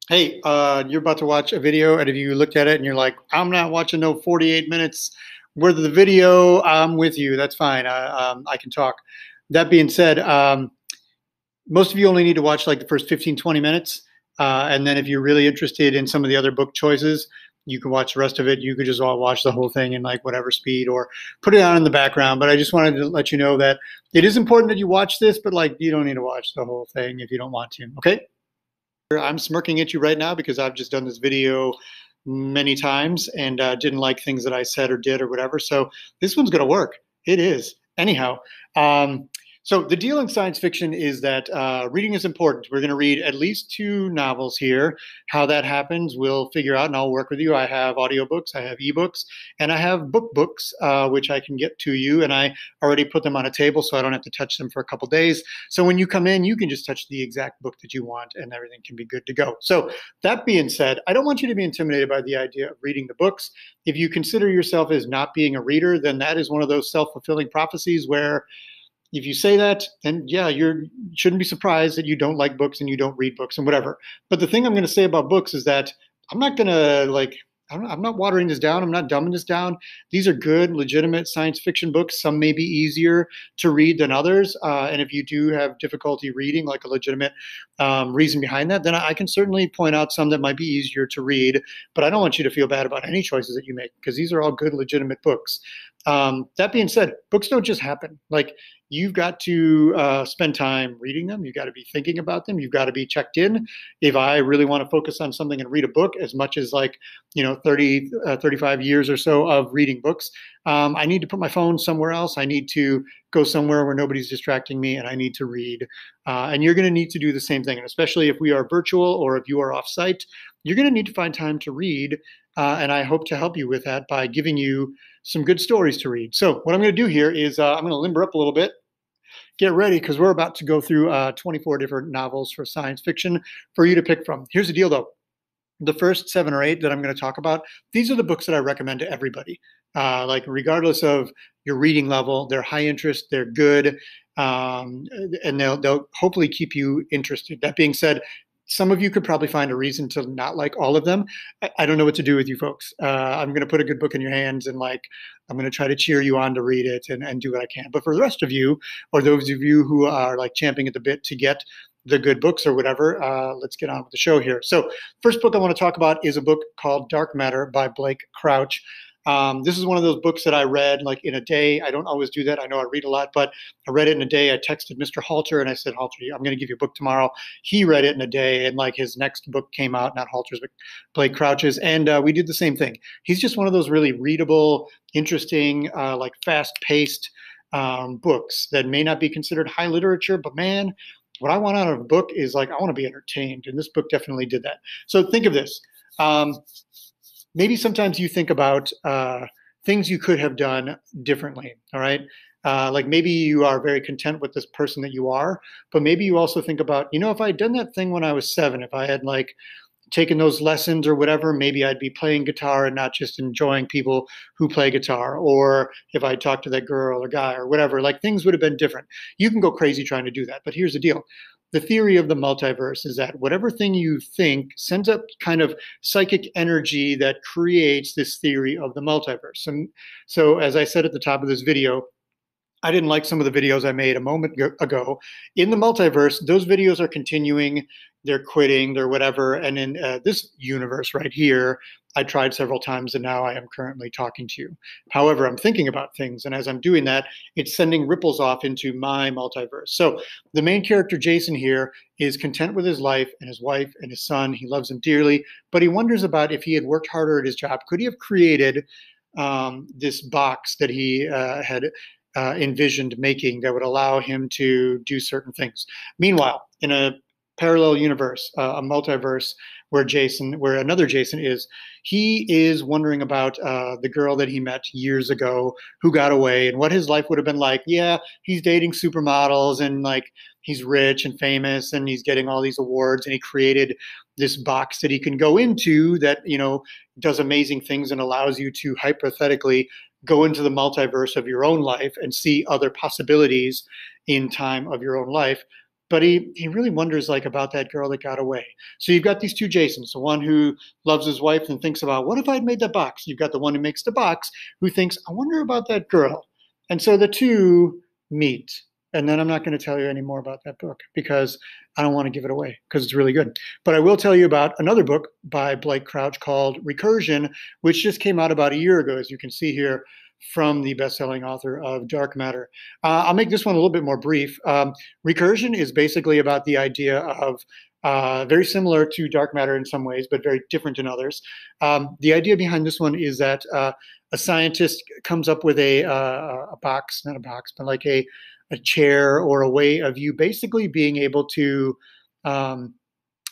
Hey, you're about to watch a video, and if you looked at it and you're like, I'm not watching no 48 minutes worth of the video, I'm with you. That's fine. I can talk. That being said, most of you only need to watch like the first 15, 20 minutes. And then if you're really interested in some of the other book choices, you can watch the rest of it. You could just all watch the whole thing in like whatever speed or put it on in the background. But I just wanted to let you know that it is important that you watch this, but like you don't need to watch the whole thing if you don't want to. Okay? I'm smirking at you right now because I've just done this video many times and didn't like things that I said or did or whatever. So this one's going to work. It is. Anyhow, so the deal in science fiction is that reading is important. We're going to read at least two novels here. How that happens, we'll figure out, and I'll work with you. I have audiobooks, I have ebooks, and I have book books, which I can get to you. And I already put them on a table so I don't have to touch them for a couple days. So when you come in, you can just touch the exact book that you want and everything can be good to go. So that being said, I don't want you to be intimidated by the idea of reading the books. If you consider yourself as not being a reader, then that is one of those self-fulfilling prophecies where if you say that, then yeah, you shouldn't be surprised that you don't like books and you don't read books and whatever. But the thing I'm going to say about books is that I'm not going to like I'm not watering this down. I'm not dumbing this down. These are good, legitimate science fiction books. Some may be easier to read than others. And if you do have difficulty reading, like a legitimate reason behind that, then I can certainly point out some that might be easier to read. But I don't want you to feel bad about any choices that you make because these are all good, legitimate books. That being said, books don't just happen. Like you've got to spend time reading them. You've got to be thinking about them. You've got to be checked in. If I really want to focus on something and read a book as much as like, 30, 35 years or so of reading books, I need to put my phone somewhere else. I need to go somewhere where nobody's distracting me and I need to read. And you're going to need to do the same thing. And especially if we are virtual or if you are off site, you're going to need to find time to read. And I hope to help you with that by giving you some good stories to read. So what I'm going to do here is I'm going to limber up a little bit. Get ready because we're about to go through 24 different novels for science fiction for you to pick from. Here's the deal though. The first 7 or 8 that I'm going to talk about, these are the books that I recommend to everybody. Like regardless of your reading level, they're high interest, they're good, and they'll hopefully keep you interested. That being said, some of you could probably find a reason to not like all of them. I don't know what to do with you folks. I'm going to put a good book in your hands and like I'm going to try to cheer you on to read it and do what I can. But for the rest of you, or those of you who are like champing at the bit to get the good books or whatever, let's get on with the show here. So first book I want to talk about is a book called Dark Matter by Blake Crouch. This is one of those books that I read like in a day. I don't always do that. I know I read a lot, but I read it in a day. I texted Mr. Halter and I said, Halter, I'm going to give you a book tomorrow. He read it in a day, and like his next book came out, not Halter's, but Blake Crouch's, and we did the same thing. He's just one of those really readable, interesting, like fast-paced books that may not be considered high literature, but man, what I want out of a book is like I want to be entertained, and this book definitely did that. So think of this. Um, Maybe sometimes you think about things you could have done differently. All right. Like maybe you are very content with this person that you are, but maybe you also think about, if I had done that thing when I was 7, if I had like taken those lessons or whatever, maybe I'd be playing guitar and not just enjoying people who play guitar. Or if I talked to that girl or guy or whatever, like things would have been different. You can go crazy trying to do that. But here's the deal. The theory of the multiverse is that whatever thing you think sends up kind of psychic energy that creates this theory of the multiverse. And so, as I said at the top of this video, I didn't like some of the videos I made a moment ago. In the multiverse, those videos are continuing, they're quitting, they're whatever. And in this universe right here, I tried several times and now I am currently talking to you. However, I'm thinking about things. And as I'm doing that, it's sending ripples off into my multiverse. So the main character, Jason, here is content with his life and his wife and his son. He loves them dearly, but he wonders about if he had worked harder at his job, could he have created this box that he had envisioned making that would allow him to do certain things. Meanwhile, in a parallel universe, a multiverse where another Jason is, he is wondering about the girl that he met years ago who got away and what his life would have been like. Yeah, he's dating supermodels and like he's rich and famous and he's getting all these awards and he created this box that he can go into that, does amazing things and allows you to hypothetically go into the multiverse of your own life and see other possibilities in time of your own life. but he really wonders like about that girl that got away. So you've got these two Jasons, the one who loves his wife and thinks about what if I'd made that box. You've got the one who makes the box who thinks I wonder about that girl, and so the two meet. And then I'm not going to tell you any more about that book because I don't want to give it away because it's really good. But I will tell you about another book by Blake Crouch called Recursion, which just came out about a year ago, as you can see here from the best-selling author of Dark Matter. I'll make this one a little bit more brief. Recursion is basically about the idea of very similar to Dark Matter in some ways, but very different in others. The idea behind this one is that a scientist comes up with a box, not a box, but like a chair or a way of you basically being able to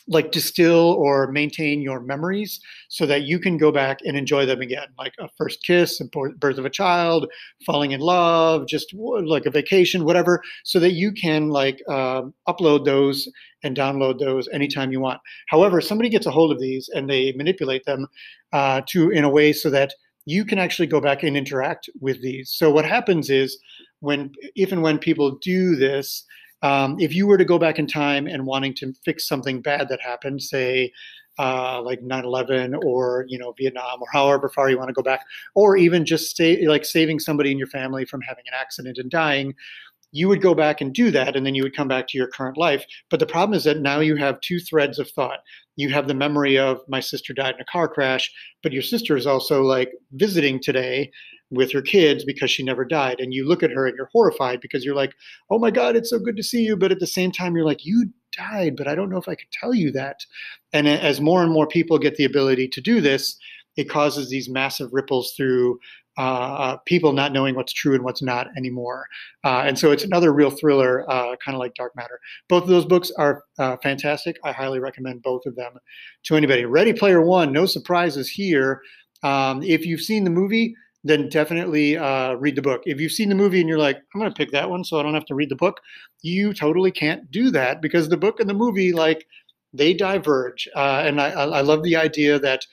like distill or maintain your memories so that you can go back and enjoy them again, like a first kiss, a birth of a child, falling in love, just like a vacation, whatever, so that you can like upload those and download those anytime you want. However, somebody gets a hold of these and they manipulate them in a way so that you can actually go back and interact with these. So what happens is if and when people do this, if you were to go back in time and wanting to fix something bad that happened, say like 9/11 or Vietnam or however far you want to go back, or even just like saving somebody in your family from having an accident and dying, you would go back and do that, and then you would come back to your current life. But the problem is that now you have two threads of thought. You have the memory of my sister died in a car crash, but your sister is also like visiting today with her kids because she never died. And you look at her and you're horrified because you're like, oh my God, it's so good to see you. But at the same time, you're like, you died, but I don't know if I could tell you that. And as more and more people get the ability to do this, it causes these massive ripples through people not knowing what's true and what's not anymore. And so it's another real thriller, kind of like Dark Matter. Both of those books are fantastic. I highly recommend both of them to anybody. Ready Player One, no surprises here. If you've seen the movie, then definitely read the book. If you've seen the movie and you're like, I'm going to pick that one so I don't have to read the book, you totally can't do that because the book and the movie, like, they diverge. And I love the idea that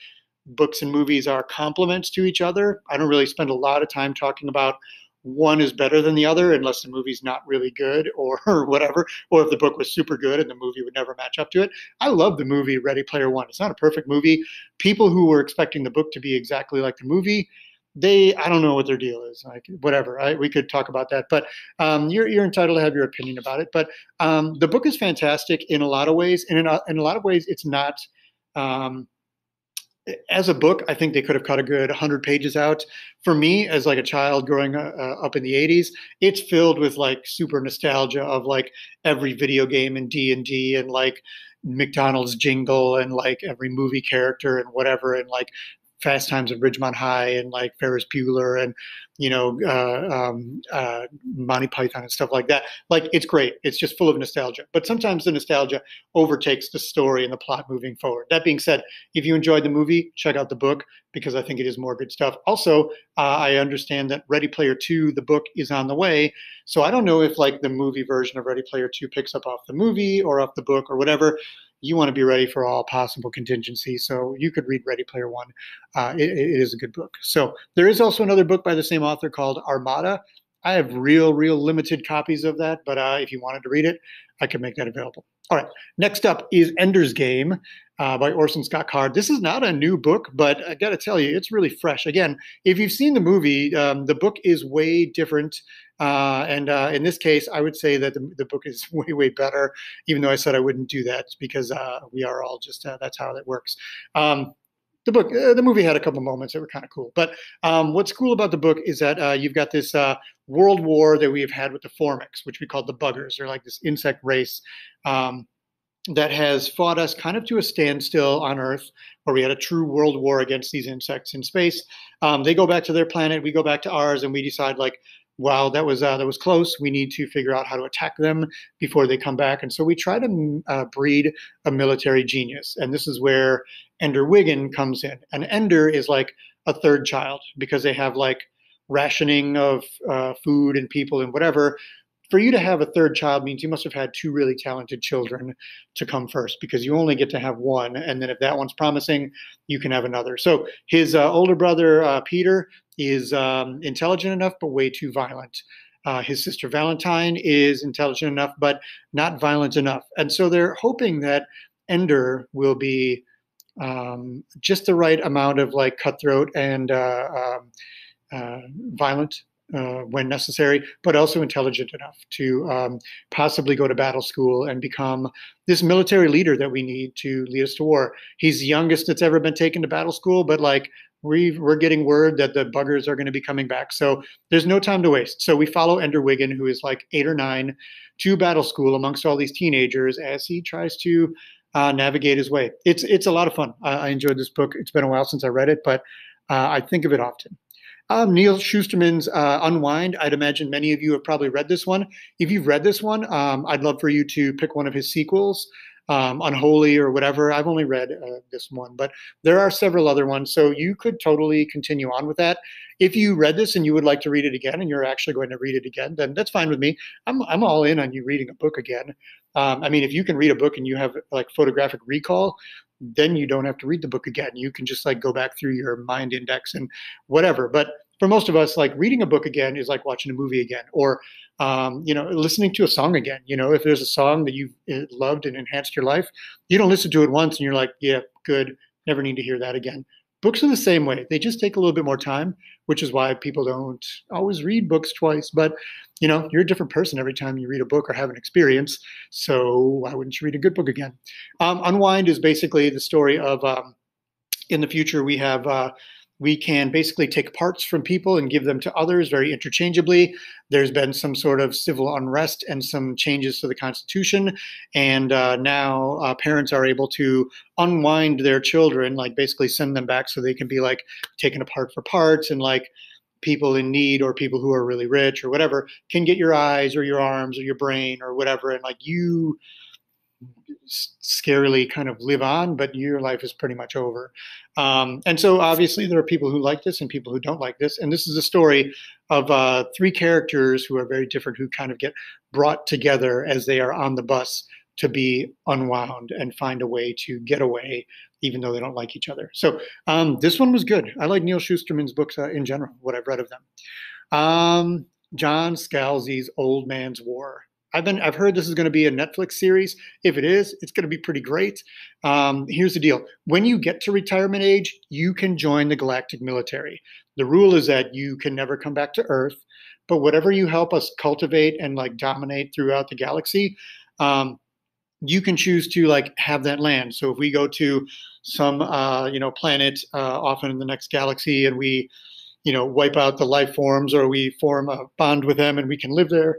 books and movies are complements to each other. I don't really spend a lot of time talking about one is better than the other unless the movie's not really good or whatever, or if the book was super good and the movie would never match up to it. I love the movie Ready Player One. It's not a perfect movie. People who were expecting the book to be exactly like the movie, I don't know what their deal is. Like whatever, we could talk about that, but you're entitled to have your opinion about it. But the book is fantastic in a lot of ways, and in a lot of ways, it's not. As a book, I think they could have cut a good 100 pages out. For me, as like a child growing up in the 80s, it's filled with like super nostalgia of like every video game and D&D and like McDonald's jingle and like every movie character and whatever, and like Fast Times at Ridgemont High and like Ferris Bueller and Monty Python and stuff like that. Like it's great. It's just full of nostalgia. But sometimes the nostalgia overtakes the story and the plot moving forward. That being said, if you enjoyed the movie, check out the book because I think it is more good stuff. Also, I understand that Ready Player Two, the book, is on the way. So I don't know if like the movie version of Ready Player Two picks up off the movie or off the book or whatever. You want to be ready for all possible contingencies. So you could read Ready Player One. It is a good book. So there is also another book by the same author called Armada. I have real limited copies of that, but if you wanted to read it, I could make that available. All right. Next up is Ender's Game by Orson Scott Card. This is not a new book, but I got to tell you, it's really fresh. Again, if you've seen the movie, the book is way different. And in this case, I would say that the book is way better, even though I said I wouldn't do that because we are all just, that's how that works. The movie had a couple moments that were kind of cool. But what's cool about the book is that you've got this world war that we've had with the Formics, which we call the buggers. They're like this insect race that has fought us kind of to a standstill on Earth, where we had a true world war against these insects in space. They go back to their planet, we go back to ours, and we decide like, wow, that was close. We need to figure out how to attack them before they come back. And so we try to breed a military genius. And this is where Ender Wiggin comes in. And Ender is like a third child because they have like rationing of food and people and whatever. For you to have a third child means you must have had two really talented children to come first because you only get to have one. And then if that one's promising, you can have another. So his older brother, Peter, is intelligent enough, but way too violent. His sister Valentine is intelligent enough, but not violent enough. And so they're hoping that Ender will be just the right amount of like cutthroat and violent when necessary, but also intelligent enough to possibly go to battle school and become this military leader that we need to lead us to war. He's the youngest that's ever been taken to battle school, but like we're getting word that the buggers are going to be coming back. So there's no time to waste. So we follow Ender Wiggin, who is like 8 or 9, to battle school amongst all these teenagers as he tries to navigate his way. It's a lot of fun. I enjoyed this book. It's been a while since I read it, but I think of it often. Neal Shusterman's Unwind. I'd imagine many of you have probably read this one. If you've read this one, I'd love for you to pick one of his sequels, Unholy or whatever. I've only read this one, but there are several other ones. So you could totally continue on with that. If you read this and you would like to read it again and you're actually going to read it again, then that's fine with me. I'm all in on you reading a book again. I mean, if you can read a book and you have like photographic recall, then you don't have to read the book again. You can just like go back through your mind index and whatever. But for most of us, like reading a book again is like watching a movie again, or listening to a song again. If there's a song that you've loved and enhanced your life, you don't listen to it once and you're like, yeah, good, never need to hear that again. Books are the same way. They just take a little bit more time, which is why people don't always read books twice. But you're a different person every time you read a book or have an experience. So why wouldn't you read a good book again? Unwind is basically the story of in the future we can basically take parts from people and give them to others very interchangeably. There's been some sort of civil unrest and some changes to the Constitution. And now parents are able to unwind their children, like basically send them back so they can be like taken apart for parts, and like people in need or people who are really rich or whatever can get your eyes or your arms or your brain or whatever. And like you scarily kind of live on, but your life is pretty much over. And so obviously there are people who like this and people who don't like this. And this is a story of 3 characters who are very different, who kind of get brought together as they are on the bus to be unwound and find a way to get away, even though they don't like each other. So this one was good. I like Neal Shusterman's books in general, what I've read of them. John Scalzi's Old Man's War. I've heard this is going to be a Netflix series. If it is, it's going to be pretty great. Here's the deal. When you get to retirement age, you can join the galactic military. The rule is that you can never come back to Earth, but whatever you help us cultivate and like dominate throughout the galaxy, you can choose to like have that land. So if we go to some planet often in the next galaxy and we wipe out the life forms, or we form a bond with them and we can live there,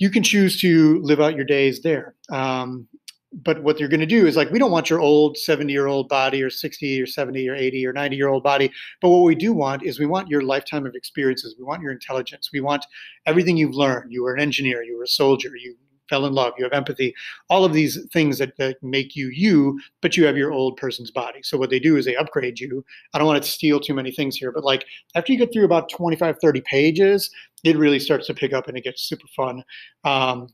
you can choose to live out your days there. But what you're going to do is like, we don't want your old 70-year-old body or 60 or 70 or 80 or 90-year-old body. But what we do want is we want your lifetime of experiences. We want your intelligence. We want everything you've learned. You were an engineer. You were a soldier. You fell in love. You have empathy. All of these things that make you you, but you have your old person's body. So what they do is they upgrade you. I don't want to steal too many things here, but like after you get through about 25, 30 pages, it really starts to pick up and it gets super fun,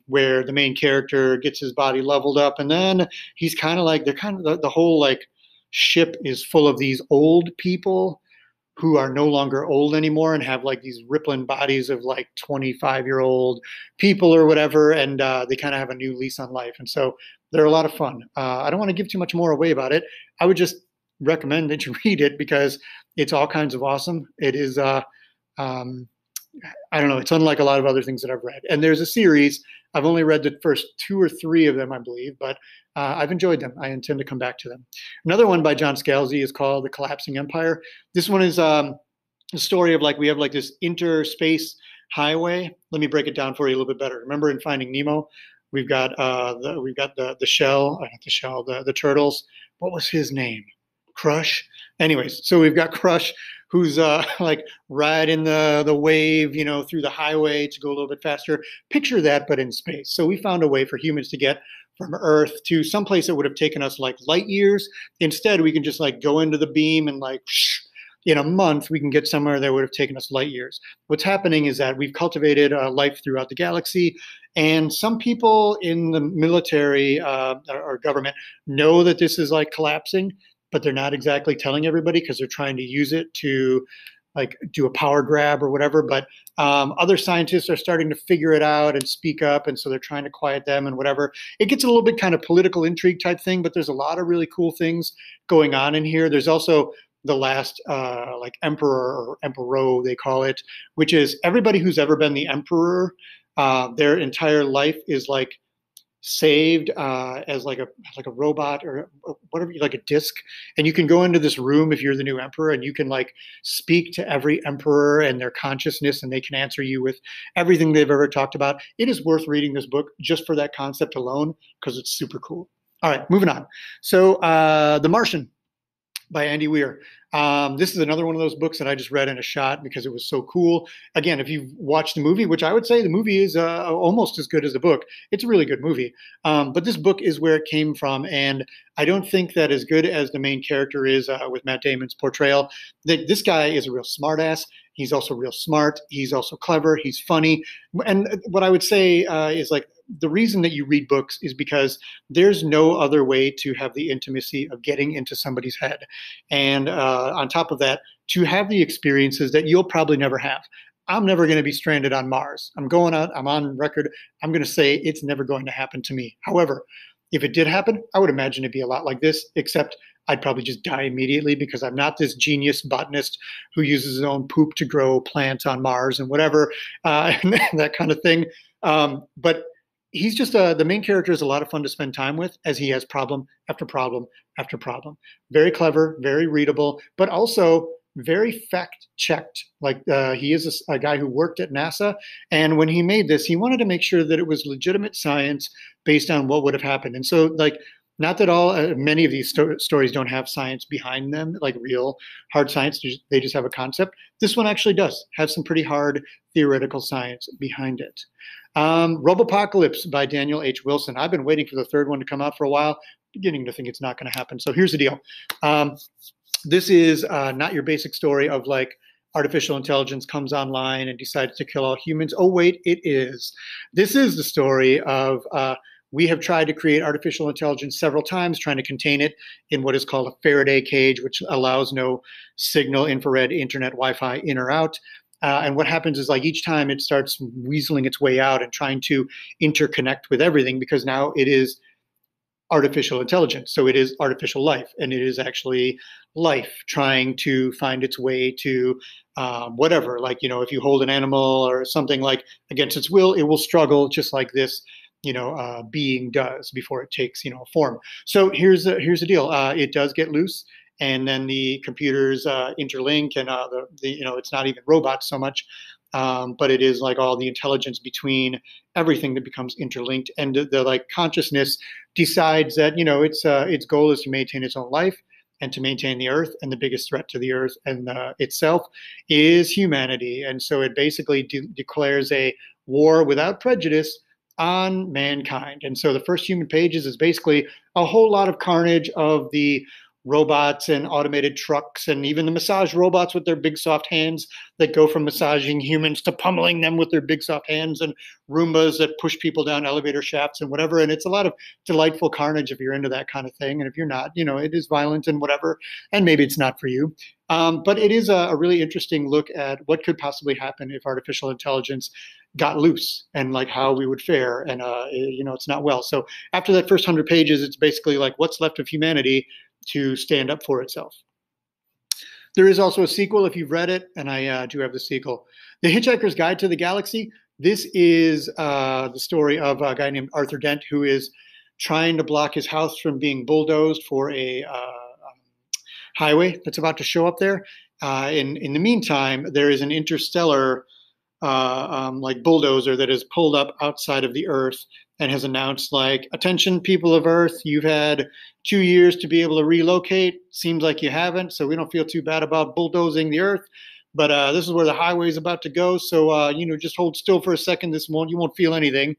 where the main character gets his body leveled up, and then he's kind of like, the whole like ship is full of these old people who are no longer old anymore and have like these rippling bodies of like 25-year-old people or whatever. And they kind of have a new lease on life. And so they're a lot of fun. I don't want to give too much more away about it. I would just recommend that you read it because it's all kinds of awesome. It is, I don't know, it's unlike a lot of other things that I've read. And there's a series. I've only read the first 2 or 3 of them, I believe, but I've enjoyed them. I intend to come back to them. Another one by John Scalzi is called The Collapsing Empire. This one is a story of like, we have like this interspace highway. Let me break it down for you a little bit better. Remember in Finding Nemo, we've got the shell, not the shell, the turtles. What was his name? Crush. Anyways, so we've got Crush, who's like riding the wave, through the highway to go a little bit faster. Picture that, but in space. So we found a way for humans to get from Earth to someplace that would have taken us like light years. Instead, we can just like go into the beam and like in a month, we can get somewhere that would have taken us light years. What's happening is that we've cultivated life throughout the galaxy, and some people in the military or government know that this is like collapsing, but they're not exactly telling everybody because they're trying to use it to like do a power grab or whatever. But other scientists are starting to figure it out and speak up, and so they're trying to quiet them and whatever. It gets a little bit kind of political intrigue type thing, but there's a lot of really cool things going on in here. There's also the last like emperor or emperor they call it, which is everybody who's ever been the emperor. Their entire life is like saved as like a robot or whatever, like a disc, and you can go into this room if you're the new emperor, and you can like speak to every emperor and their consciousness, and they can answer you with everything they've ever talked about. It is worth reading this book just for that concept alone because it's super cool. All right, moving on. So The Martian by Andy Weir. This is another one of those books that I just read in a shot because it was so cool. Again, if you've watched the movie, which I would say the movie is almost as good as the book, it's a really good movie. But this book is where it came from, and I don't think that as good as the main character is with Matt Damon's portrayal, that this guy is a real smartass. He's also real smart. He's also clever. He's funny. And what I would say is like, the reason that you read books is because there's no other way to have the intimacy of getting into somebody's head. And on top of that, to have the experiences that you'll probably never have. I'm never going to be stranded on Mars. I'm going out, I'm on record. I'm going to say it's never going to happen to me. However, if it did happen, I would imagine it'd be a lot like this, except I'd probably just die immediately because I'm not this genius botanist who uses his own poop to grow plants on Mars and whatever, and that kind of thing. But he's just the main character is a lot of fun to spend time with as he has problem after problem after problem. Very clever, very readable, but also very fact checked. Like he is a guy who worked at NASA. And when he made this, he wanted to make sure that it was legitimate science based on what would have happened. And so like, not that all many of these stories don't have science behind them, like real hard science. They just have a concept. This one actually does have some pretty hard theoretical science behind it. Robopocalypse by Daniel H. Wilson. I've been waiting for the third one to come out for a while, beginning to think it's not going to happen. So here's the deal. This is not your basic story of like artificial intelligence comes online and decides to kill all humans. Oh, wait, it is. This is the story of we have tried to create artificial intelligence several times, trying to contain it in what is called a Faraday cage, which allows no signal, infrared, internet, Wi-Fi in or out. And what happens is like each time it starts weaseling its way out and trying to interconnect with everything because now it is artificial intelligence. So it is artificial life, and it is actually life trying to find its way to whatever. Like, you know, if you hold an animal or something like against its will, it will struggle just like this, being does before it takes, form. So here's the deal. It does get loose, and then the computers interlink, and it's not even robots so much, but it is like all the intelligence between everything that becomes interlinked, and the like consciousness decides that its goal is to maintain its own life and to maintain the earth, and the biggest threat to the earth and itself is humanity. And so it basically declares a war without prejudice on mankind. And so the first human pages is basically a whole lot of carnage of the robots and automated trucks and even the massage robots with their big soft hands that go from massaging humans to pummeling them with their big soft hands, and Roombas that push people down elevator shafts and whatever. And it's a lot of delightful carnage if you're into that kind of thing. And if you're not, it is violent and whatever, and maybe it's not for you. But it is a really interesting look at what could possibly happen if artificial intelligence got loose, and like how we would fare. And, it's not well. So after that first 100 pages, it's basically like what's left of humanity to stand up for itself. There is also a sequel if you've read it, and I do have the sequel. The Hitchhiker's Guide to the Galaxy. This is the story of a guy named Arthur Dent who is trying to block his house from being bulldozed for a highway that's about to show up there. In the meantime, there is an interstellar bulldozer that is pulled up outside of the Earth and has announced like, attention, people of Earth, you've had 2 years to be able to relocate. Seems like you haven't, so we don't feel too bad about bulldozing the Earth. But this is where the highway is about to go. So, just hold still for a second. You won't feel anything.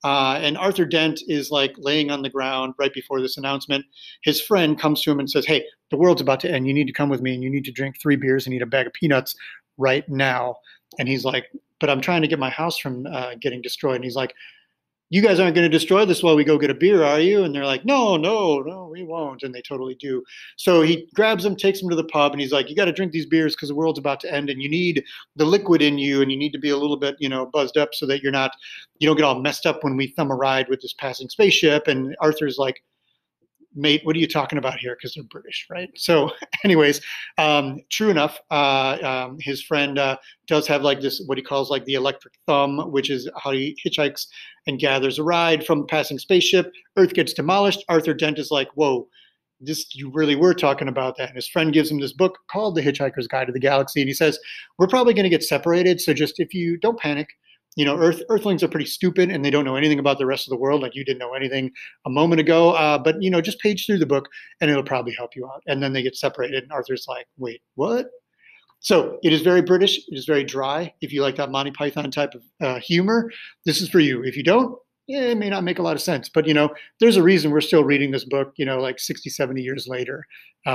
And Arthur Dent is like laying on the ground right before this announcement. His friend comes to him and says, hey, the world's about to end. You need to come with me, and you need to drink 3 beers and eat a bag of peanuts right now. And he's like, but I'm trying to get my house from getting destroyed. And he's like, you guys aren't going to destroy this while we go get a beer, are you? And they're like, no, no, no, we won't. And they totally do. So he grabs them, takes them to the pub, and he's like, you got to drink these beers because the world's about to end, and you need the liquid in you, and you need to be a little bit, buzzed up so that you don't get all messed up when we thumb a ride with this passing spaceship. And Arthur's like, mate, what are you talking about here? Because they're British, right? So, anyways, true enough, his friend does have like this, what he calls like the electric thumb, which is how he hitchhikes and gathers a ride from a passing spaceship. Earth gets demolished. Arthur Dent is like, whoa, you really were talking about that. And his friend gives him this book called The Hitchhiker's Guide to the Galaxy. And he says, we're probably going to get separated. So just if you don't panic, Earthlings are pretty stupid and they don't know anything about the rest of the world. Like you didn't know anything a moment ago. But, just page through the book and it'll probably help you out. And then they get separated. And Arthur's like, wait, what? So it is very British. It is very dry. If you like that Monty Python type of humor, this is for you. If you don't, it may not make a lot of sense. But, there's a reason we're still reading this book, like 60, 70 years later,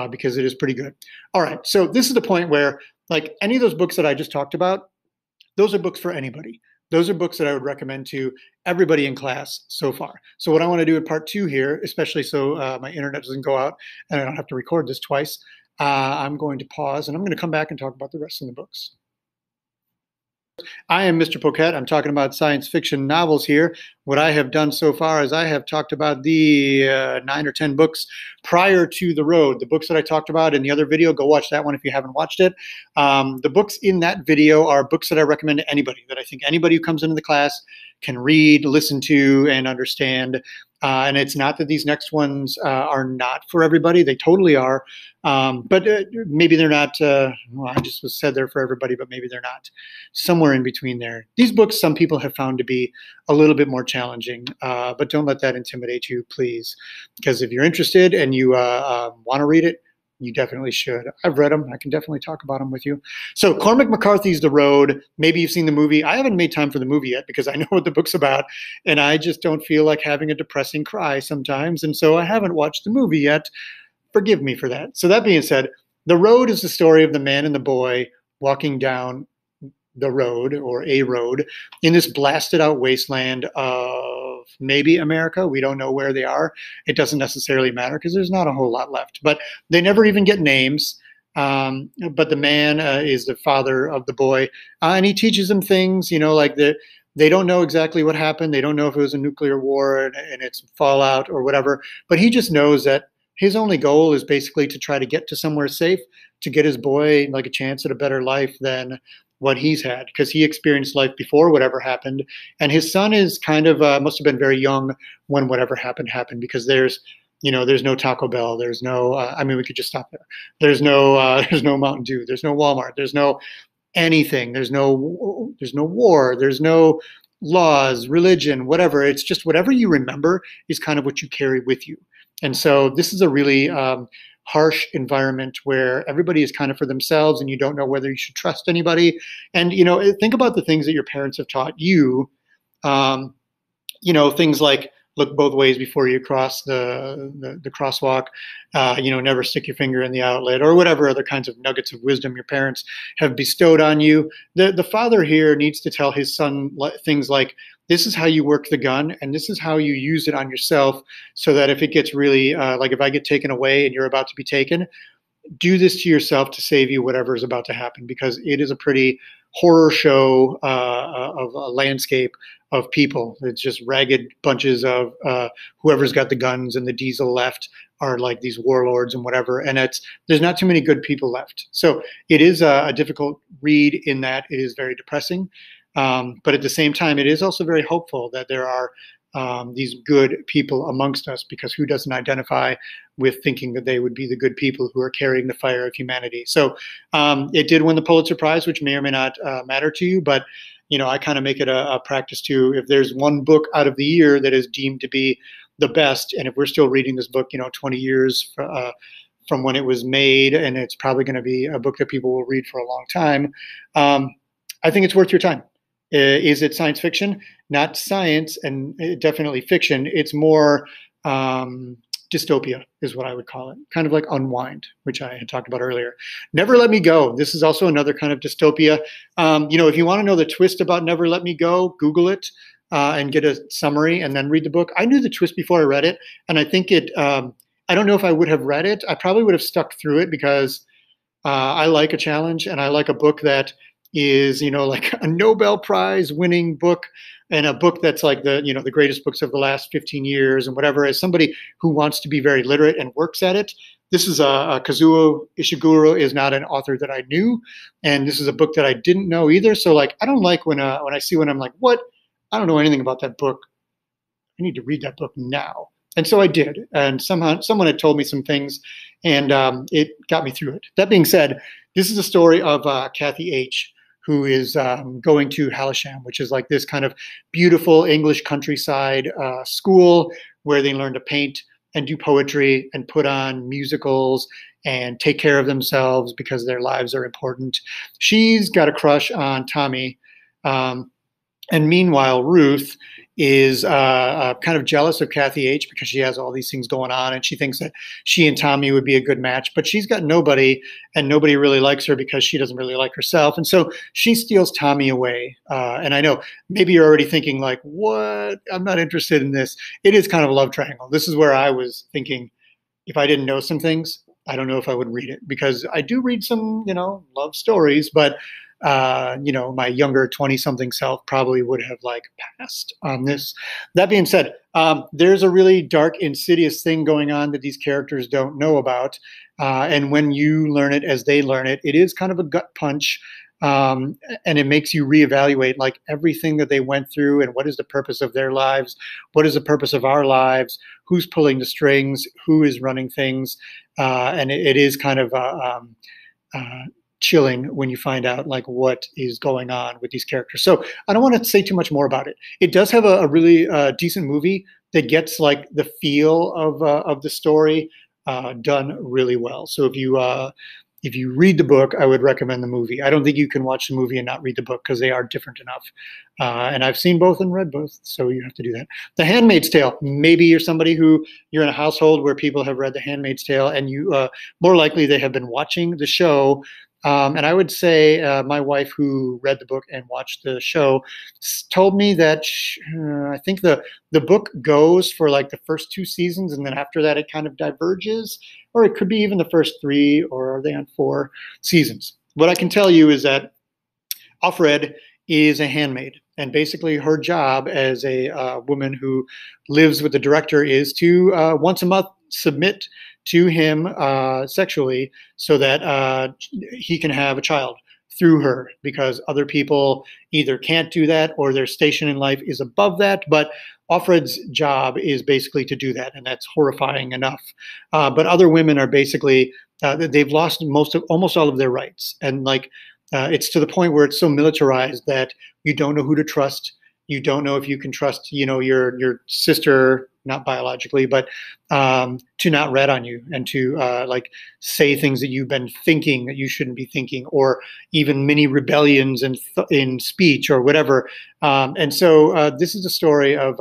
because it is pretty good. All right. So this is the point where, like any of those books that I just talked about, those are books for anybody. Those are books that I would recommend to everybody in class so far. So what I want to do in part 2 here, especially so my internet doesn't go out and I don't have to record this twice, I'm going to pause and I'm going to come back and talk about the rest of the books. I am Mr. Poquette. I'm talking about science fiction novels here. What I have done so far is I have talked about the 9 or 10 books prior to The Road. The books that I talked about in the other video, go watch that one if you haven't watched it. The books in that video are books that I recommend to anybody, that I think anybody who comes into the class can read, listen to, and understand. And it's not that these next ones are not for everybody. They totally are. But maybe they're not, well, I just was said they're for everybody, but maybe they're not. Somewhere in between there. These books, some people have found to be a little bit more challenging, but don't let that intimidate you, please. Because if you're interested and you want to read it, you definitely should. I've read them. I can definitely talk about them with you. So Cormac McCarthy's The Road. Maybe you've seen the movie. I haven't made time for the movie yet because I know what the book's about, and I just don't feel like having a depressing cry sometimes, and so I haven't watched the movie yet. Forgive me for that. So that being said, The Road is the story of the man and the boy walking down the road, or a road, in this blasted out wasteland of maybe America. We don't know where they are. It doesn't necessarily matter because there's not a whole lot left. But they never even get names. But the man is the father of the boy, and he teaches them things, like they don't know exactly what happened. They don't know if it was a nuclear war and it's fallout or whatever. But he just knows that his only goal is basically to try to get to somewhere safe, to get his boy like a chance at a better life than what he's had, because he experienced life before whatever happened. And his son is kind of must have been very young when whatever happened, because there's no Taco Bell. There's no, I mean, we could just stop there. There's no Mountain Dew. There's no Walmart. There's no anything. There's no war. There's no laws, religion, whatever. It's just whatever you remember is kind of what you carry with you. And so this is a really harsh environment where everybody is kind of for themselves and you don't know whether you should trust anybody. And, think about the things that your parents have taught you, things like look both ways before you cross the crosswalk, never stick your finger in the outlet, or whatever other kinds of nuggets of wisdom your parents have bestowed on you. The father here needs to tell his son things like, this is how you work the gun, and this is how you use it on yourself, so that if it gets really, like if I get taken away and you're about to be taken, do this to yourself to save you whatever is about to happen, because it is a pretty horror show of a landscape of people. It's just ragged bunches of whoever's got the guns and the diesel left are like these warlords and whatever. And there's not too many good people left. So it is a difficult read in that it is very depressing. But at the same time, it is also very hopeful that there are these good people amongst us, because who doesn't identify with thinking that they would be the good people who are carrying the fire of humanity? So it did win the Pulitzer Prize, which may or may not matter to you, but I kind of make it a practice to, if there's one book out of the year that is deemed to be the best, and if we're still reading this book, 20 years from when it was made, and it's probably going to be a book that people will read for a long time, I think it's worth your time. Is it science fiction? Not science, and definitely fiction. It's more dystopia is what I would call it. Kind of like Unwind, which I had talked about earlier. Never Let Me Go. This is also another kind of dystopia. If you want to know the twist about Never Let Me Go, Google it. and get a summary and then read the book. I knew the twist before I read it, and I think it. I don't know if I would have read it. I probably would have stuck through it because I like a challenge, and I like a book that is, like a Nobel Prize winning book, and a book that's like the greatest books of the last 15 years and whatever. As somebody who wants to be very literate and works at it, this is Kazuo Ishiguro is not an author that I knew, and this is a book that I didn't know either. So like, I don't like when I see when I'm like, what? I don't know anything about that book. I need to read that book now. And so I did. And somehow someone had told me some things, and it got me through it. That being said, this is a story of Kathy H., who is going to Halisham, which is like this kind of beautiful English countryside school where they learn to paint and do poetry and put on musicals and take care of themselves because their lives are important. She's got a crush on Tommy. And meanwhile, Ruth is kind of jealous of Kathy H. because she has all these things going on, and she thinks that she and Tommy would be a good match. But she's got nobody, and nobody really likes her because she doesn't really like herself. And so she steals Tommy away. And I know maybe you're already thinking like, what? I'm not interested in this. It is kind of a love triangle. This is where I was thinking, if I didn't know some things, I don't know if I would read it, because I do read some, love stories, but my younger 20-something self probably would have like passed on this. That being said, there's a really dark, insidious thing going on that these characters don't know about. And when you learn it as they learn it, it is kind of a gut punch. And it makes you reevaluate like everything that they went through and what is the purpose of their lives? What is the purpose of our lives? Who's pulling the strings? Who is running things? And it is kind of chilling when you find out like what is going on with these characters. So I don't want to say too much more about it. It does have a really decent movie that gets like the feel of the story done really well. So if you read the book, I would recommend the movie. I don't think you can watch the movie and not read the book because they are different enough. And I've seen both and read both, so you have to do that. The Handmaid's Tale. Maybe you're somebody you're in a household where people have read The Handmaid's Tale, and you more likely they have been watching the show. And I would say my wife, who read the book and watched the show, told me that I think the book goes for like the first 2 seasons, and then after that it kind of diverges, or it could be even the first 3, or are they on 4 seasons? What I can tell you is that Offred is a handmaid, and basically her job as a woman who lives with the director is to once a month submit to him sexually so that he can have a child through her, because other people either can't do that or their station in life is above that. But Offred's job is basically to do that, and that's horrifying enough. But other women are basically they've lost almost all of their rights, and like it's to the point where it's so militarized that you don't know who to trust. You don't know if you can trust, your sister, not biologically, but to not rat on you and to like say things that you've been thinking that you shouldn't be thinking, or even mini rebellions in speech or whatever. And so this is a story of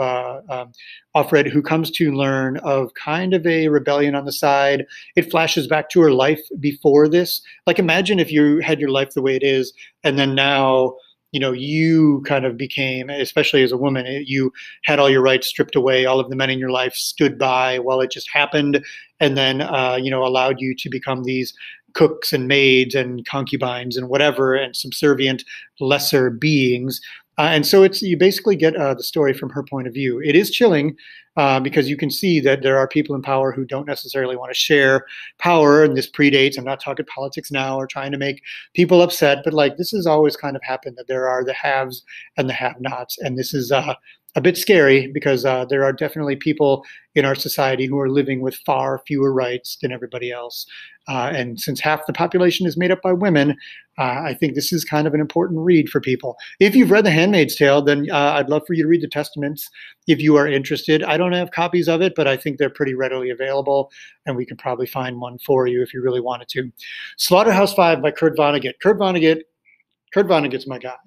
Offred, who comes to learn of kind of a rebellion on the side. It flashes back to her life before this. Like, imagine if you had your life the way it is, and then now you kind of became, especially as a woman, you had all your rights stripped away. All of the men in your life stood by while it just happened, and then, allowed you to become these cooks and maids and concubines and whatever, and subservient lesser beings. And so you basically get the story from her point of view. It is chilling because you can see that there are people in power who don't necessarily want to share power, and this predates. I'm not talking politics now or trying to make people upset, but like this has always kind of happened, that there are the haves and the have-nots, and this is a bit scary because there are definitely people in our society who are living with far fewer rights than everybody else. And since half the population is made up by women, I think this is kind of an important read for people. If you've read The Handmaid's Tale, then I'd love for you to read the Testaments if you are interested. I don't have copies of it, but I think they're pretty readily available, and we could probably find one for you if you really wanted to. Slaughterhouse-Five by Kurt Vonnegut. Kurt Vonnegut's my guy.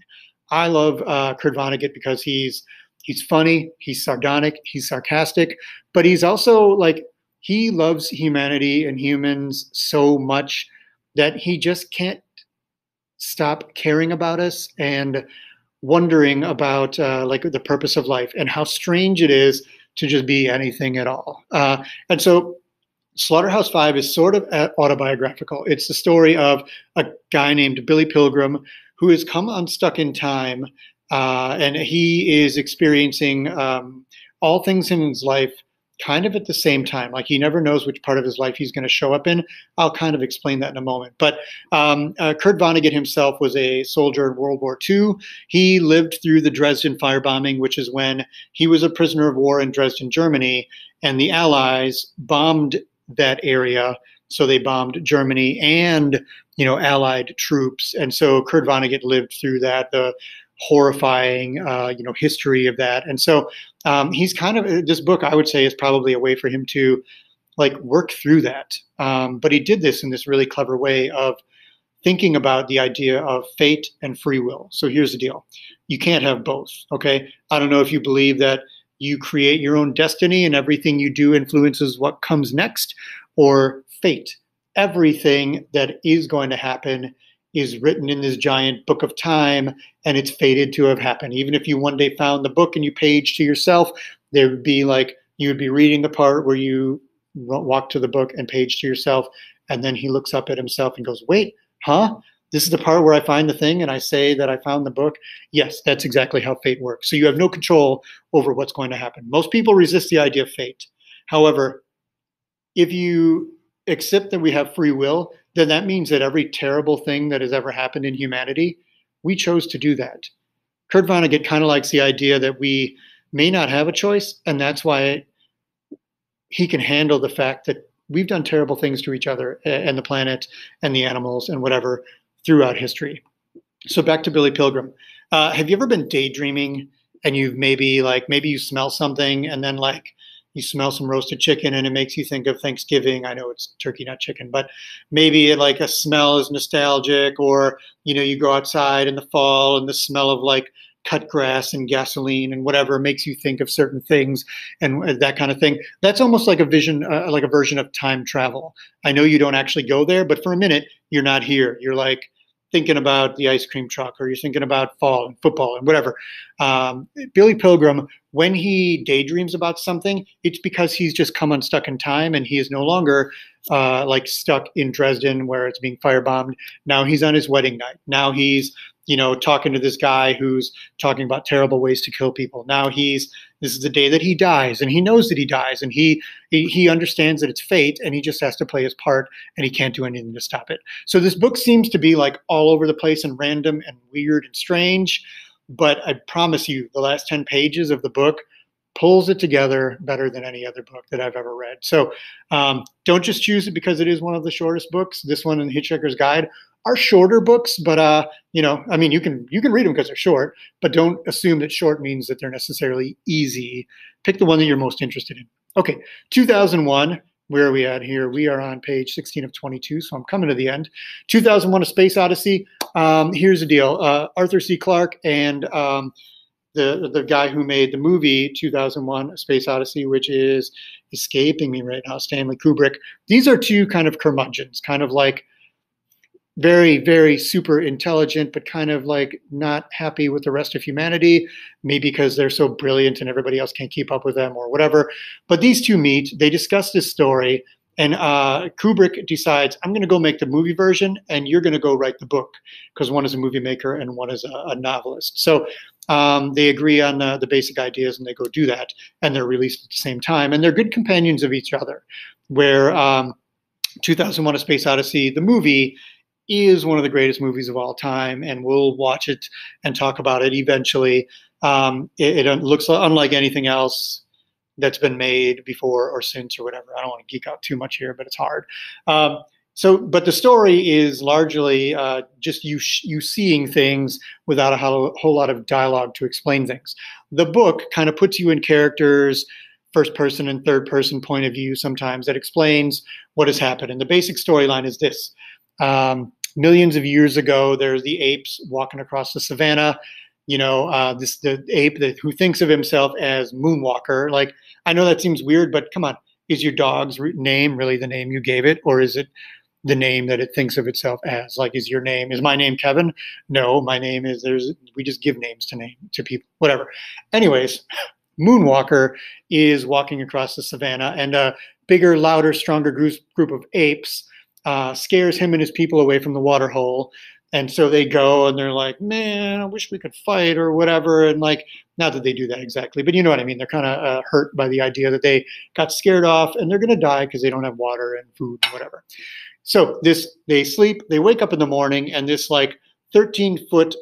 I love Kurt Vonnegut because he's funny, he's sardonic, he's sarcastic, but he's also like, he loves humanity and humans so much that he just can't stop caring about us. And wondering about like the purpose of life and how strange it is to just be anything at all. And so Slaughterhouse Five is sort of autobiographical. It's the story of a guy named Billy Pilgrim who has come unstuck in time, and he is experiencing all things in his life kind of at the same time. Like he never knows which part of his life he's going to show up in. I'll kind of explain that in a moment. But Kurt Vonnegut himself was a soldier in World War II. He lived through the Dresden firebombing, which is when he was a prisoner of war in Dresden, Germany, and the Allies bombed that area. So they bombed Germany and, Allied troops. And so Kurt Vonnegut lived through that, the horrifying, history of that. And so he's kind of, this book, I would say, is probably a way for him to like work through that. But he did this in this really clever way of thinking about the idea of fate and free will. So here's the deal. You can't have both, okay? I don't know if you believe that you create your own destiny and everything you do influences what comes next, or fate. Everything that is going to happen is written in this giant book of time, and it's fated to have happened. Even if you one day found the book and you page to yourself, there would be like, you would be reading the part where you walk to the book and page to yourself, and then he looks up at himself and goes, wait, huh? This is the part where I find the thing and I say that I found the book. Yes, that's exactly how fate works. So you have no control over what's going to happen. Most people resist the idea of fate. However, if you accept that we have free will, then that means that every terrible thing that has ever happened in humanity, we chose to do that. Kurt Vonnegut kind of likes the idea that we may not have a choice, and that's why he can handle the fact that we've done terrible things to each other and the planet and the animals and whatever throughout history. So back to Billy Pilgrim. Have you ever been daydreaming and you've maybe you smell something and then like you smell some roasted chicken and it makes you think of Thanksgiving? I know it's turkey, not chicken, but maybe like a smell is nostalgic, or, you go outside in the fall and the smell of like cut grass and gasoline and whatever makes you think of certain things and that kind of thing. That's almost like a vision, like a version of time travel. I know you don't actually go there, but for a minute, you're not here. You're like thinking about the ice cream truck, or you're thinking about fall and football and whatever. Billy Pilgrim, when he daydreams about something, it's because he's just come unstuck in time and he is no longer like stuck in Dresden where it's being firebombed. Now he's on his wedding night. Now he's talking to this guy who's talking about terrible ways to kill people. Now this is the day that he dies, and he knows that he dies, and he understands that it's fate, and he just has to play his part, and he can't do anything to stop it. So this book seems to be like all over the place and random and weird and strange, but I promise you, the last 10 pages of the book pulls it together better than any other book that I've ever read. So don't just choose it because it is one of the shortest books. This one and Hitchhiker's Guide are shorter books, but you can read them because they're short, but don't assume that short means that they're necessarily easy. Pick the one that you're most interested in. Okay, 2001. Where are we at here? We are on page 16 of 22, so I'm coming to the end. 2001: A Space Odyssey. Here's the deal. Arthur C. Clarke and the guy who made the movie 2001: A Space Odyssey, which is escaping me right now, Stanley Kubrick. These are two kind of curmudgeons, kind of like very, very super intelligent, but kind of like not happy with the rest of humanity, maybe because they're so brilliant and everybody else can't keep up with them or whatever. But these two meet, they discuss this story, and Kubrick decides, I'm going to go make the movie version, and you're going to go write the book, because one is a movie maker and one is a novelist. So they agree on the basic ideas, and they go do that, and they're released at the same time, and they're good companions of each other, where 2001: A Space Odyssey, the movie, is one of the greatest movies of all time, and we'll watch it and talk about it eventually. It looks unlike anything else that's been made before or since or whatever. I don't want to geek out too much here, but it's hard. But the story is largely just you seeing things without a whole lot of dialogue to explain things. The book kind of puts you in characters, first person and third person point of view sometimes, that explains what has happened. And the basic storyline is this. Millions of years ago, there's the apes walking across the savannah. The ape who thinks of himself as Moonwalker. Like, I know that seems weird, but come on, is your dog's name really the name you gave it, or is it the name that it thinks of itself as. Like, is my name Kevin? No, my name is, we just give names to people, whatever. Anyways, Moonwalker is walking across the savannah, and a bigger, louder, stronger group of apes scares him and his people away from the water hole. And so they go and they're like, man, I wish we could fight or whatever. And like, not that they do that exactly, but you know what I mean? They're kind of hurt by the idea that they got scared off and they're going to die because they don't have water and food and whatever. So they sleep, they wake up in the morning, and this like 13-foot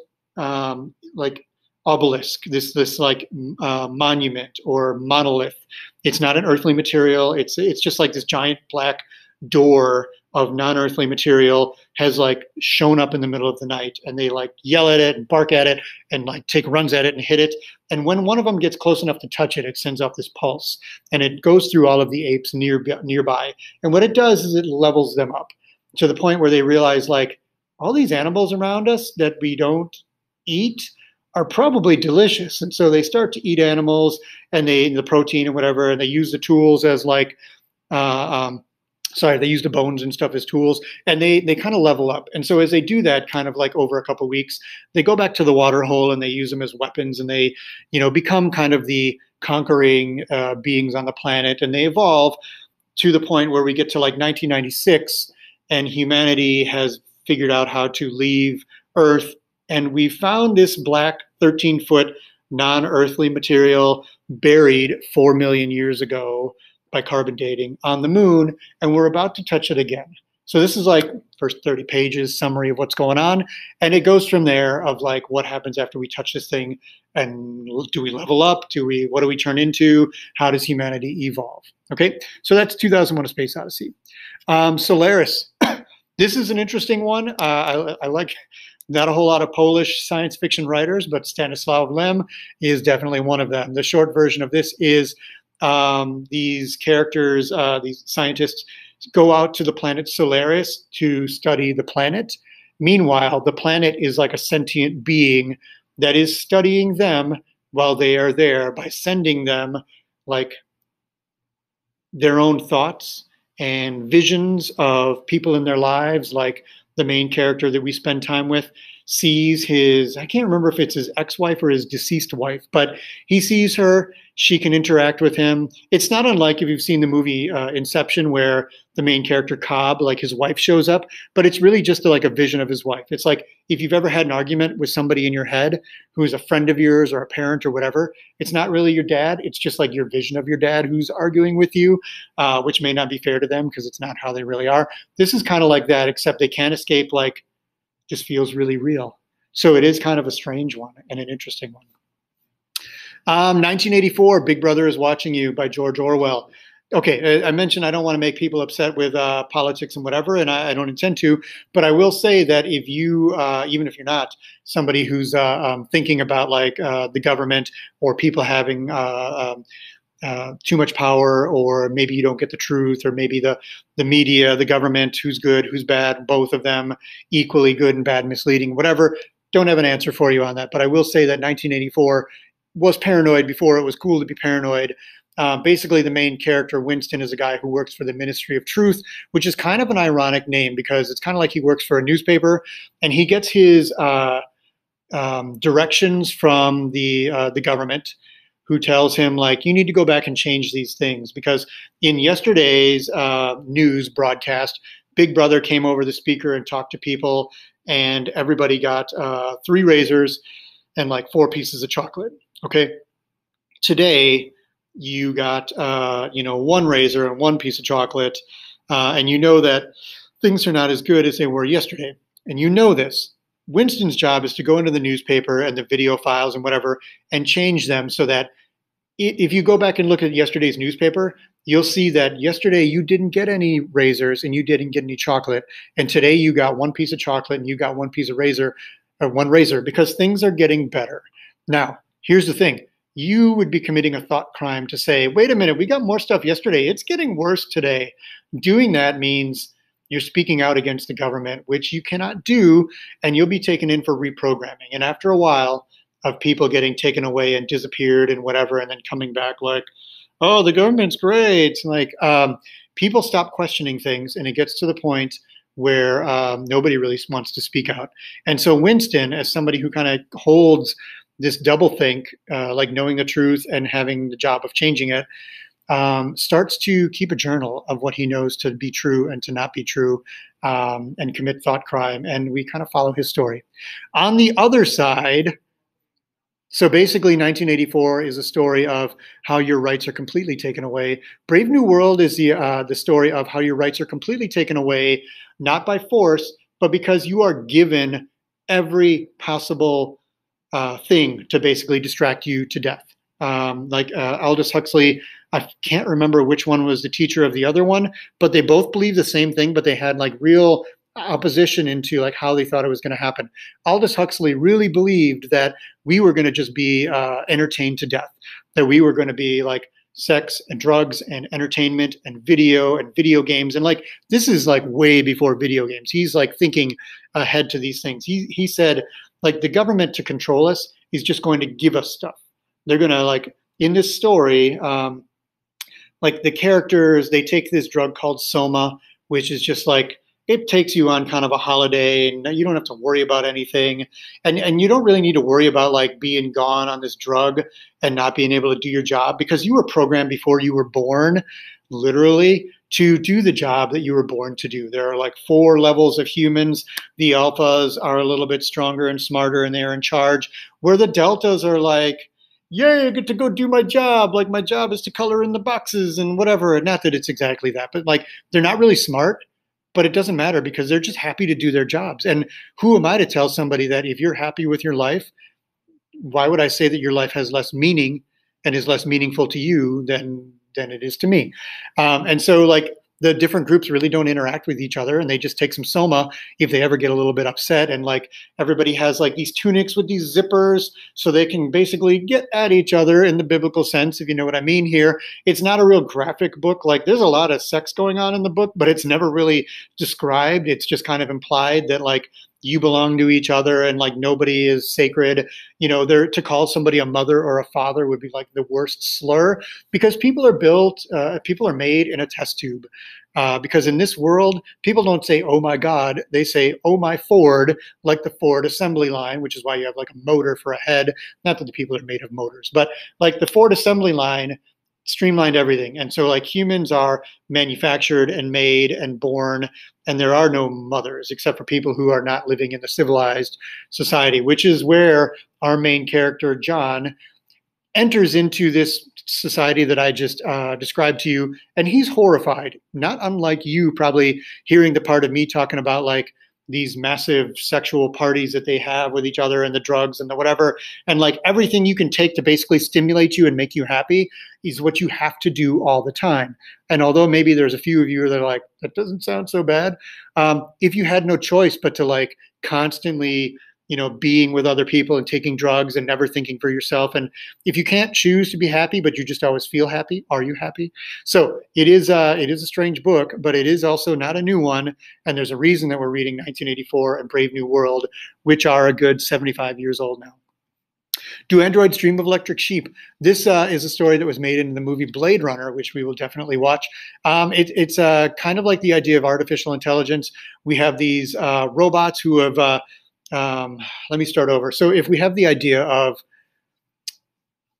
like obelisk, this like monument or monolith. It's not an earthly material. It's just like this giant black door of non-earthly material has like shown up in the middle of the night, and they like yell at it and bark at it and like take runs at it and hit it. And when one of them gets close enough to touch it, it sends off this pulse, and it goes through all of the apes nearby. And what it does is it levels them up to the point where they realize like all these animals around us that we don't eat are probably delicious. And so they start to eat animals and the protein and whatever, and they use the tools as like they use the bones and stuff as tools, and they kind of level up. And so as they do that, kind of like over a couple of weeks, they go back to the water hole and they use them as weapons, and they, become kind of the conquering beings on the planet, and they evolve to the point where we get to like 1996, and humanity has figured out how to leave Earth, and we found this black 13-foot non-earthly material buried 4 million years ago by carbon dating on the moon, and we're about to touch it again. So this is like first 30 pages summary of what's going on, and it goes from there of like what happens after we touch this thing, and do we level up? What do we turn into? How does humanity evolve? Okay, so that's 2001: A Space Odyssey. Solaris. This is an interesting one. I like not a whole lot of Polish science fiction writers, but Stanislaw Lem is definitely one of them. The short version of this is these characters, these scientists, go out to the planet Solaris to study the planet. Meanwhile, the planet is like a sentient being that is studying them while they are there by sending them like their own thoughts and visions of people in their lives. Like the main character that we spend time with sees I can't remember if it's his ex-wife or his deceased wife, but he sees her, she can interact with him. It's not unlike if you've seen the movie Inception, where the main character Cobb, like his wife shows up, but it's really just like a vision of his wife. It's like if you've ever had an argument with somebody in your head who is a friend of yours or a parent or whatever, it's not really your dad. It's just like your vision of your dad who's arguing with you, which may not be fair to them because it's not how they really are. This is kind of like that, except they can't escape like, just feels really real. So it is kind of a strange one and an interesting one. 1984, Big Brother is Watching You by George Orwell. Okay, I mentioned I don't want to make people upset with politics and whatever, and I don't intend to, but I will say that if you, even if you're not somebody who's thinking about like the government or people having too much power, or maybe you don't get the truth, or maybe the media, the government, who's good, who's bad, both of them equally good and bad, misleading, whatever, don't have an answer for you on that. But I will say that 1984 was paranoid before it was cool to be paranoid. Basically, the main character, Winston, is a guy who works for the Ministry of Truth, which is kind of an ironic name because it's kind of like he works for a newspaper, and he gets his directions from the government, who tells him, like, you need to go back and change these things. Because in yesterday's news broadcast, Big Brother came over the speaker and talked to people, and everybody got 3 razors and like 4 pieces of chocolate. Okay. Today, you got 1 razor and 1 piece of chocolate, and you know that things are not as good as they were yesterday. And you know this. Winston's job is to go into the newspaper and the video files and whatever and change them so that if you go back and look at yesterday's newspaper, you'll see that yesterday you didn't get any razors and you didn't get any chocolate. And today you got 1 piece of chocolate and you got 1 piece of razor, or 1 razor, because things are getting better. Now, here's the thing. You would be committing a thought crime to say, wait a minute, we got more stuff yesterday. It's getting worse today. Doing that means you're speaking out against the government, which you cannot do, and you'll be taken in for reprogramming. And after a while of people getting taken away and disappeared and whatever, and then coming back like, oh, the government's great. Like, people stop questioning things, and it gets to the point where nobody really wants to speak out. And so Winston, as somebody who kind of holds this doublethink, like knowing the truth and having the job of changing it, starts to keep a journal of what he knows to be true and to not be true, and commit thought crime. And we kind of follow his story. On the other side, so basically 1984 is a story of how your rights are completely taken away. Brave New World is the story of how your rights are completely taken away, not by force, but because you are given every possible thing to basically distract you to death. Like Aldous Huxley, I can't remember which one was the teacher of the other one, but they both believed the same thing, but they had like real opposition into like how they thought it was going to happen. Aldous Huxley really believed that we were going to just be entertained to death, that we were going to be like sex and drugs and entertainment and video games. And like, this is like way before video games. He's like thinking ahead to these things. He said like the government, to control us, is just going to give us stuff. They're going to, like, in this story, like the characters, they take this drug called Soma, which is just like, it takes you on kind of a holiday and you don't have to worry about anything. And you don't really need to worry about like being gone on this drug and not being able to do your job, because you were programmed before you were born, literally, to do the job that you were born to do. There are like 4 levels of humans. The alphas are a little bit stronger and smarter and they're in charge, where the deltas are like, yay, I get to go do my job. Like, my job is to color in the boxes and whatever. Not that it's exactly that, but like, they're not really smart, but it doesn't matter because they're just happy to do their jobs. And who am I to tell somebody that if you're happy with your life, why would I say that your life has less meaning and is less meaningful to you than it is to me? And so like, the different groups really don't interact with each other, and they just take some Soma if they ever get a little bit upset. And like, everybody has like these tunics with these zippers so they can basically get at each other in the biblical sense, if you know what I mean here. It's not a real graphic book. Like, there's a lot of sex going on in the book, but it's never really described. It's just kind of implied that like you belong to each other and like nobody is sacred. You know, to call somebody a mother or a father would be like the worst slur, because people are made in a test tube. Because in this world, people don't say, oh my God, they say, oh my Ford, like the Ford assembly line, which is why you have like a motor for a head. Not that the people are made of motors, but like the Ford assembly line streamlined everything. And so like, humans are manufactured and made and born, and there are no mothers except for people who are not living in the civilized society, which is where our main character, John, enters into this society that I just described to you. And he's horrified, not unlike you probably hearing the part of me talking about like these massive sexual parties that they have with each other and the drugs and the whatever. And like, everything you can take to basically stimulate you and make you happy is what you have to do all the time. And although maybe there's a few of you that are like, that doesn't sound so bad. If you had no choice but to like constantly, you know, being with other people and taking drugs and never thinking for yourself. And if you can't choose to be happy, but you just always feel happy, are you happy? So it is a strange book, but it is also not a new one. And there's a reason that we're reading 1984 and Brave New World, which are a good 75 years old now. Do Androids Dream of Electric Sheep? This is a story that was made in the movie Blade Runner, which we will definitely watch. It's kind of like the idea of artificial intelligence. We have these robots who have, let me start over. So if we have the idea of,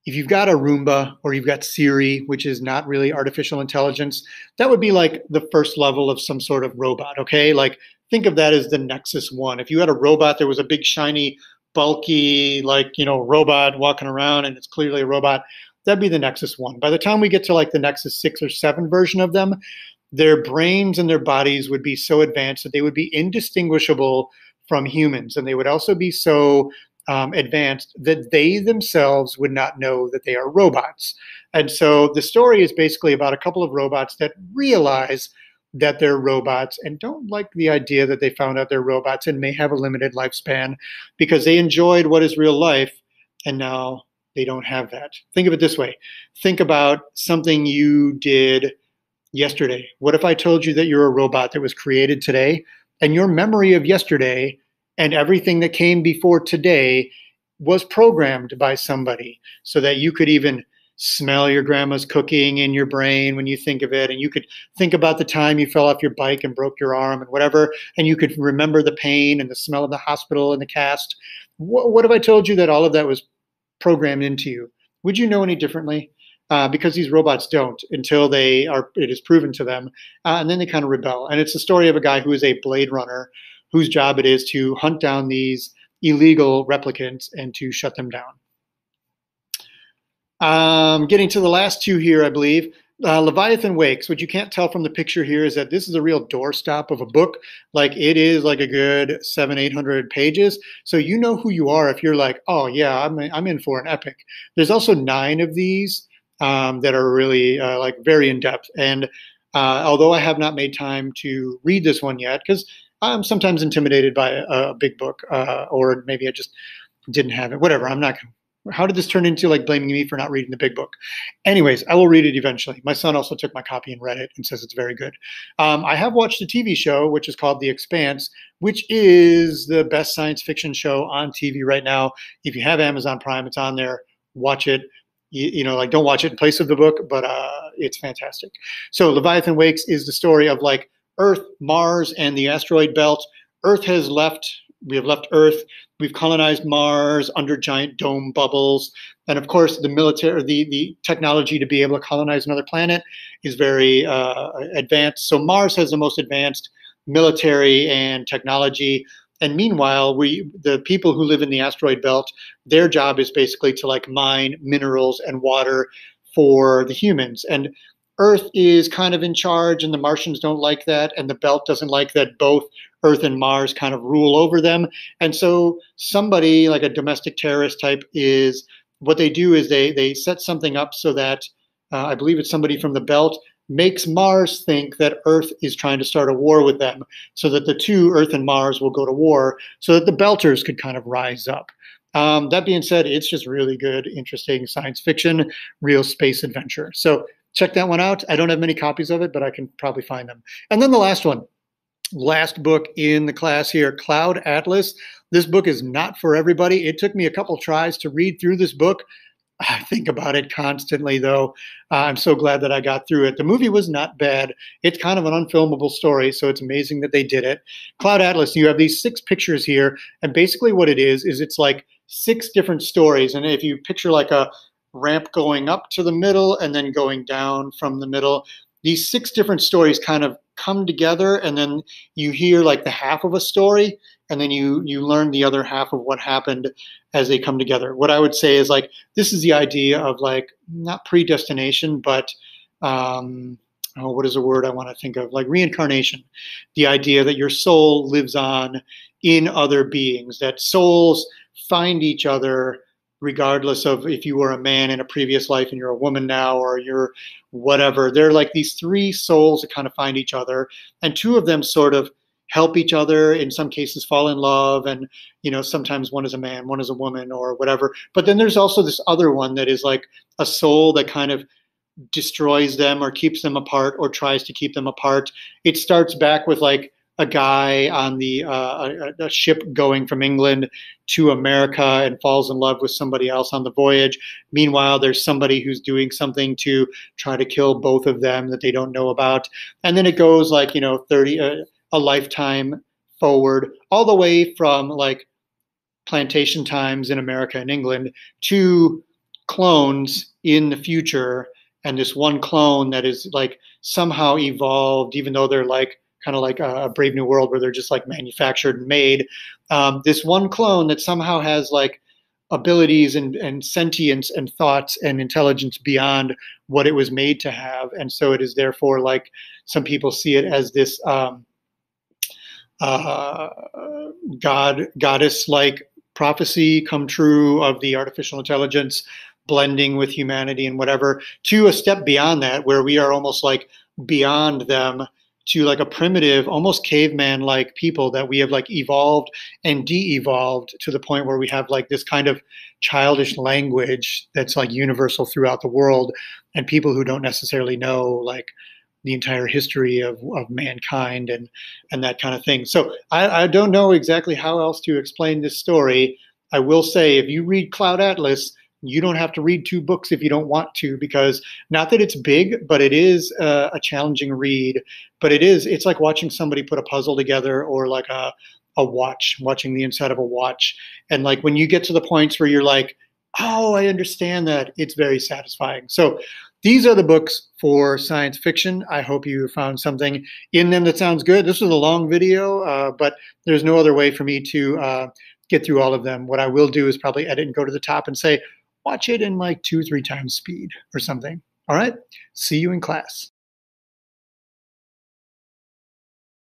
if you've got a Roomba or you've got Siri, which is not really artificial intelligence, that would be like the first level of some sort of robot, okay? Like, think of that as the Nexus 1. If you had a robot that was a big, shiny, bulky, like, you know, robot walking around and it's clearly a robot, that'd be the Nexus 1. By the time we get to like the Nexus 6 or 7 version of them, their brains and their bodies would be so advanced that they would be indistinguishable from humans. And they would also be so advanced that they themselves would not know that they are robots. And so the story is basically about a couple of robots that realize that they're robots and don't like the idea that they found out they're robots and may have a limited lifespan because they enjoyed what is real life and now they don't have that. Think of it this way. Think about something you did yesterday. What if I told you that you're a robot that was created today, and your memory of yesterday and everything that came before today was programmed by somebody so that you could even smell your grandma's cooking in your brain when you think of it, and you could think about the time you fell off your bike and broke your arm and whatever, and you could remember the pain and the smell of the hospital and the cast. What if I told you that all of that was programmed into you? Would you know any differently? Because these robots don't until it is proven to them, and then they kind of rebel. And it's the story of a guy who is a Blade Runner, whose job it is to hunt down these illegal replicants and to shut them down. Getting to the last two here, I believe. Leviathan Wakes. What you can't tell from the picture here is that this is a real doorstop of a book. Like, it is like a good 700-800 pages. So you know who you are if you're like, oh yeah, I'm in for an epic. There's also 9 of these that are really like very in depth. And although I have not made time to read this one yet, because I'm sometimes intimidated by a big book, or maybe I just didn't have it. Whatever. I'm not going to. How did this turn into like blaming me for not reading the big book? Anyways, I will read it eventually. My son also took my copy and read it and says it's very good. I have watched a TV show, which is called The Expanse, which is the best science fiction show on TV right now. If you have Amazon Prime, it's on there. Watch it. You know, like, don't watch it in place of the book, but it's fantastic. So Leviathan Wakes is the story of like Earth, Mars, and the asteroid belt. Earth has left. We have left Earth. We've colonized Mars under giant dome bubbles. And of course, the military, the technology to be able to colonize another planet is very advanced. So Mars has the most advanced military and technology. And meanwhile, the people who live in the asteroid belt, their job is basically to like mine minerals and water for the humans. And Earth is kind of in charge, and the Martians don't like that, and the belt doesn't like that both Earth and Mars kind of rule over them. And so somebody like a domestic terrorist type is, what they do is they set something up so that I believe it's somebody from the belt makes Mars think that Earth is trying to start a war with them, so that the two, Earth and Mars, will go to war, so that the Belters could kind of rise up. That being said, it's just really good, interesting science fiction, real space adventure. So check that one out. I don't have many copies of it, but I can probably find them. And then the last one, last book in the class here, Cloud Atlas. This book is not for everybody. It took me a couple tries to read through this book. I think about it constantly, though. I'm so glad that I got through it. The movie was not bad. It's kind of an unfilmable story, so it's amazing that they did it. Cloud Atlas, you have these 6 pictures here, and basically what it is it's like 6 different stories. And if you picture like a ramp going up to the middle and then going down from the middle, these 6 different stories kind of come together, and then you hear like the half of a story, and then you learn the other half of what happened as they come together. What I would say is like, this is the idea of like, not predestination, but what is a word I want to think of? Like reincarnation. The idea that your soul lives on in other beings, that souls find each other regardless of if you were a man in a previous life and you're a woman now, or you're whatever. They're like these 3 souls that kind of find each other, and 2 of them sort of help each other, in some cases fall in love, and sometimes one is a man, one is a woman, or whatever. But then there's also this other one that is like a soul that kind of destroys them or keeps them apart or tries to keep them apart. It starts back with like a guy on a ship going from England to America and falls in love with somebody else on the voyage. Meanwhile, there's somebody who's doing something to try to kill both of them that they don't know about. And then it goes like, 30, a lifetime forward, all the way from like plantation times in America and England to clones in the future. And this one clone that is like somehow evolved, even though they're like kind of like a Brave New World where they're just like manufactured and made. This one clone that somehow has like abilities and sentience and thoughts and intelligence beyond what it was made to have. And so it is therefore like, some people see it as this goddess-like prophecy come true of the artificial intelligence blending with humanity and whatever, to a step beyond that, where we are almost like beyond them, to like a primitive, almost caveman-like people that we have like evolved and de-evolved to the point where we have like this kind of childish language that's like universal throughout the world, and people who don't necessarily know like the entire history of mankind and that kind of thing. So I don't know exactly how else to explain this story. I will say, if you read Cloud Atlas, You don't have to read 2 books if you don't want to, because not that it's big, but it is a challenging read. But it's like watching somebody put a puzzle together, or like watching the inside of a watch. And like when you get to the points where you're like, oh, I understand that, it's very satisfying. So these are the books for science fiction. I hope you found something in them that sounds good. This was a long video, but there's no other way for me to get through all of them. What I will do is probably edit and go to the top and say, watch it in like 2, 3 times speed or something. All right. See you in class.